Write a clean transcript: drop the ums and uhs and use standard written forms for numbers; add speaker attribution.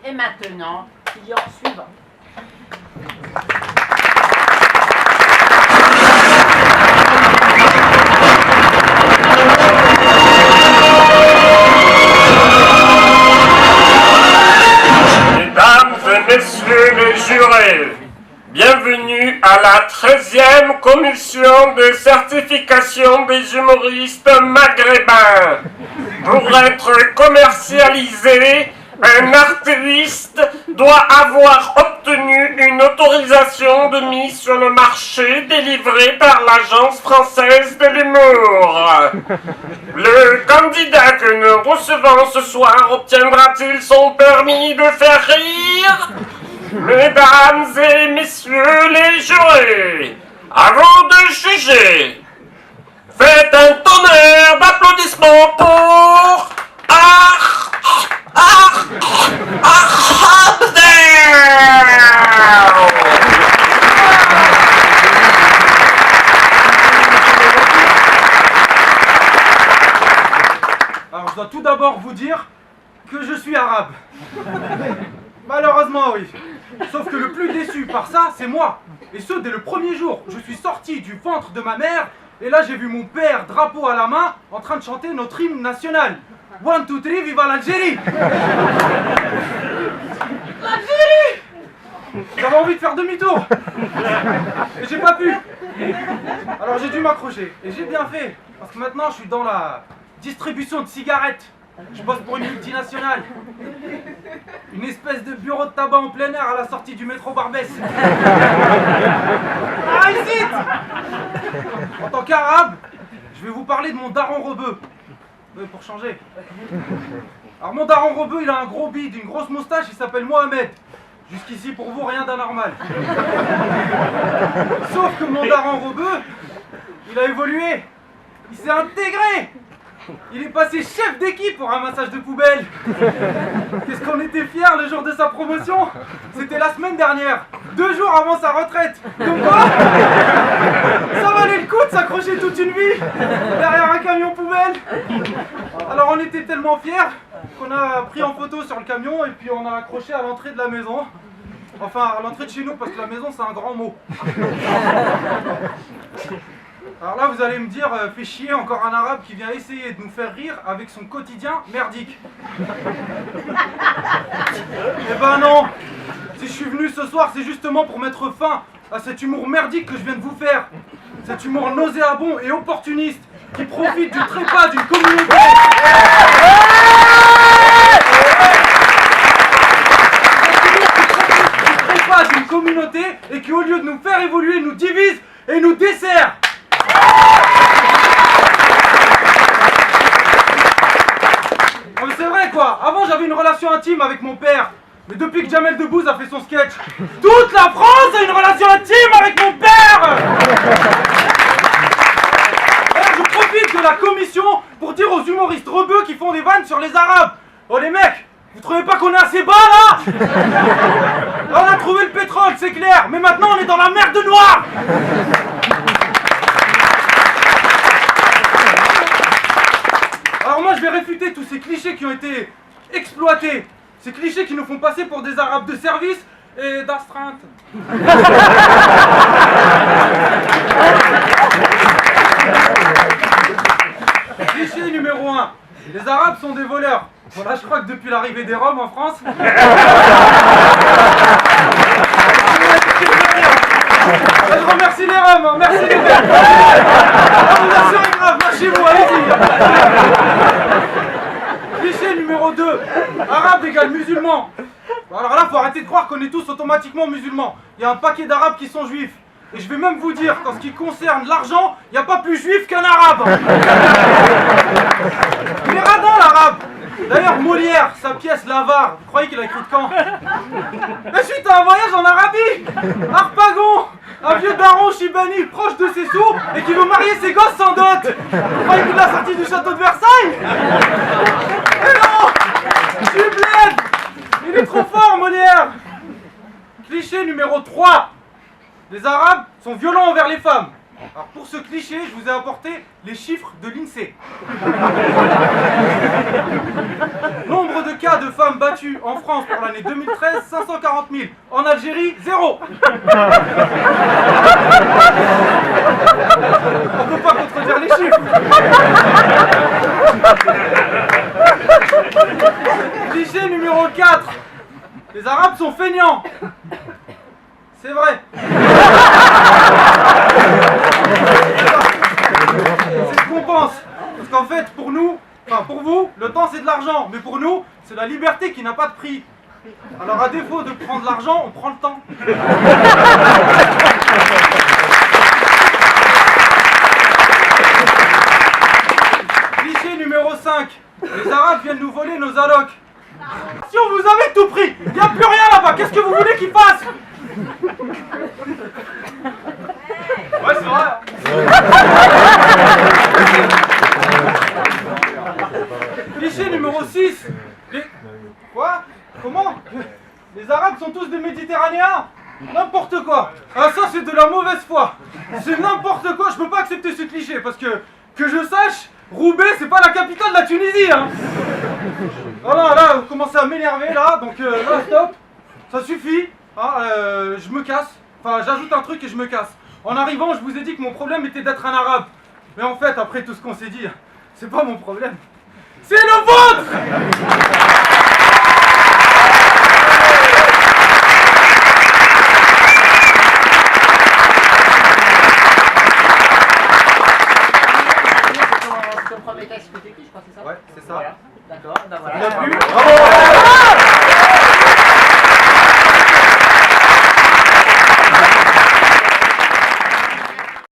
Speaker 1: Et maintenant, client suivant.
Speaker 2: Mesdames et messieurs les jurés, bienvenue à la 13e commission de certification des humoristes maghrébins. Pour être commercialisé, un artiste doit avoir obtenu une autorisation de mise sur le marché délivrée par l'Agence française de l'humour. Le candidat que nous recevons ce soir obtiendra-t-il son permis de faire rire? Mesdames et messieurs les jurés, à vous de juger. Faites un tonnerre d'applaudissements pour
Speaker 3: Alors je dois tout d'abord vous dire que je suis arabe. Malheureusement oui. Sauf que le plus déçu par ça, c'est moi. Et ce, dès le premier jour. Je suis sorti du ventre de ma mère, et là j'ai vu mon père, drapeau à la main, en train de chanter notre hymne national. 1, 2, 3, viva l'Algérie! L'Algérie! J'avais envie de faire demi-tour. Et j'ai pas pu. Alors j'ai dû m'accrocher. Et j'ai bien fait. Parce que maintenant je suis dans la distribution de cigarettes. Je bosse pour une multinationale. Une espèce de bureau de tabac en plein air à la sortie du métro Barbès. Ah, ici! En tant qu'arabe, je vais vous parler de mon daron rebeu. Pour changer. Alors mon daron rebeu, il a un gros bide, une grosse moustache, il s'appelle Mohamed. Jusqu'ici, pour vous, rien d'anormal. Sauf que mon daron rebeu, il a évolué. Il s'est intégré. Il est passé chef d'équipe pour un ramassage de poubelles. Qu'est-ce qu'on était fiers le jour de sa promotion? C'était la semaine dernière, 2 jours avant sa retraite. Comme quoi, ça valait le coup de s'accrocher toute une vie derrière un camion poubelle. Alors on était tellement fiers qu'on a pris en photo sur le camion et puis on a accroché à l'entrée de la maison. Enfin, à l'entrée de chez nous, parce que la maison c'est un grand mot. Alors là, vous allez me dire, fait chier, encore un arabe qui vient essayer de nous faire rire avec son quotidien merdique. Eh ben non! Si je suis venu ce soir, c'est justement pour mettre fin à cet humour merdique que je viens de vous faire. Cet humour nauséabond et opportuniste qui profite du trépas d'une communauté. Du trépas d'une communauté et qui, au lieu de nous faire évoluer, nous divise et nous dessert. Non mais c'est vrai quoi, avant j'avais une relation intime avec mon père. Mais depuis que Jamel Debbouze a fait son sketch, toute la France a une relation intime avec mon père. Alors je profite de la commission pour dire aux humoristes rebeux qui font des vannes sur les arabes. Oh les mecs, vous trouvez pas qu'on est assez bas là? On a trouvé le pétrole, c'est clair, mais maintenant on est dans la merde noire. Alors moi je vais réfuter tous ces clichés qui ont été exploités, ces clichés qui nous font passer pour des arabes de service et d'astreinte. Cliché numéro 1, les arabes sont des voleurs. Voilà, je crois que depuis l'arrivée des Roms en France... Je remercie les Roms, hein. Merci les gars. Merci les graves, merci vous, allez-y. Cliché numéro 2, arabe égale musulman. Bon, alors là, faut arrêter de croire qu'on est tous automatiquement musulmans. Il y a un paquet d'arabes qui sont juifs. Et je vais même vous dire qu'en ce qui concerne l'argent, il n'y a pas plus juif qu'un arabe. Il est radin l'arabe. D'ailleurs, Molière, sa pièce L'Avare, vous croyez qu'il a écrit de quand? Mais suite à un voyage en Arabie, Harpagon, un vieux daron Chibani proche de ses sous et qui veut marier ses gosses sans dot. Vous croyez qu'il l'a sorti du château de Versailles? Mais non, je suis bled. Il est trop fort, Molière. Cliché numéro 3. Les Arabes sont violents envers les femmes. Alors pour ce cliché, je vous ai apporté les chiffres de l'INSEE. Nombre de cas de femmes battues en France pour l'année 2013, 540 000. En Algérie, 0. On peut pas contredire les chiffres. Cliché numéro 4. Les Arabes sont feignants. C'est vrai. C'est ce qu'on pense. Parce qu'en fait, pour nous, enfin pour vous, le temps c'est de l'argent. Mais pour nous, c'est la liberté qui n'a pas de prix. Alors à défaut de prendre l'argent, on prend le temps. Cliché numéro 5. Les Arabes viennent nous voler nos allocs. Si on vous avait tout pris, il n'y a plus rien là-bas. Qu'est-ce que vous voulez qu'ils fassent? Ouais, c'est vrai. Cliché numéro 6. Quoi? Comment? Les Arabes sont tous des Méditerranéens? N'importe quoi. Ah, ça c'est de la mauvaise foi. C'est n'importe quoi. Je peux pas accepter ce cliché parce que je sache, Roubaix c'est pas la capitale de la Tunisie, hein. Voilà, là vous commencez à m'énerver là, donc là stop. Ça suffit. Ah, je me casse. Enfin, j'ajoute un truc et je me casse. En arrivant, je vous ai dit que mon problème était d'être un arabe. Mais en fait, après tout ce qu'on s'est dit, c'est pas mon problème. C'est le vôtre!
Speaker 1: C'est ton premier texte que t'écris, je crois, c'est ça?
Speaker 3: Ouais, c'est ça.
Speaker 1: Voilà. D'accord, bah voilà.
Speaker 3: Vous avez vu? Bravo!